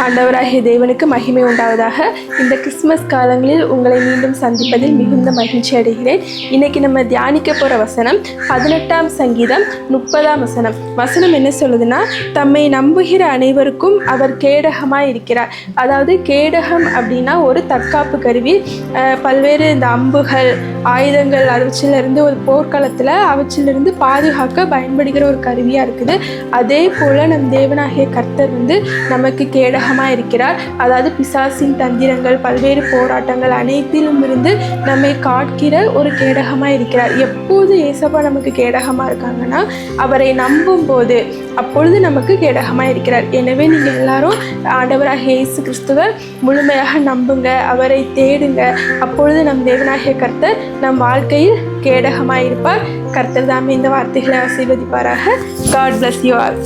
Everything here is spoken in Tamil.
ஆண்டவராகிய தேவனுக்கு மகிமை உண்டாவதாக. இந்த கிறிஸ்மஸ் காலங்களில் உங்களை மீண்டும் சந்திப்பதில் மிகுந்த மகிழ்ச்சி அடைகிறேன். இன்னைக்கு நம்ம தியானிக்க போகிற வசனம் 18ஆம் சங்கீதம் 30ஆம் வசனம். வசனம் என்ன சொல்லுதுன்னா, தம்மை நம்புகிற அனைவருக்கும் அவர் கேடகமாக இருக்கிறார். அதாவது கேடகம் அப்படின்னா ஒரு தற்காப்பு கருவி. பல்வேறு இந்த அம்புகள், ஆயுதங்கள் அவற்றிலிருந்து ஒரு போர்க்களத்தில் அவற்றிலிருந்து பாதுகாக்க பயன்படுகிற ஒரு கருவியாக இருக்குது. அதே போல் நம் தேவனாகிய கர்த்தர் நமக்கு கேடகமாக இருக்கிறார். அதாவது பிசாசின் தந்திரங்கள், பல்வேறு போராட்டங்கள் அனைத்திலும் இருந்து நம்மை காக்கிற ஒரு கேடகமாக இருக்கிறார். எப்போது ஏசப்பா நமக்கு கேடகமாக இருக்காங்கன்னா, அவரை நம்பும் போது அப்பொழுது நமக்கு கேடகமாக இருக்கிறார். எனவே நீங்கள் எல்லாரும் ஆண்டவராகிய இயேசு கிறிஸ்துவை முழுமையாக நம்புங்க, அவரை தேடுங்க. அப்பொழுது நம் தேவனாகிய கர்த்தர் நம் வாழ்க்கையில் கேடகமாக இருப்பார். கர்த்தர் தாமே இந்த வார்த்தைகளை ஆசீர்வதிப்பாராக. God bless you all.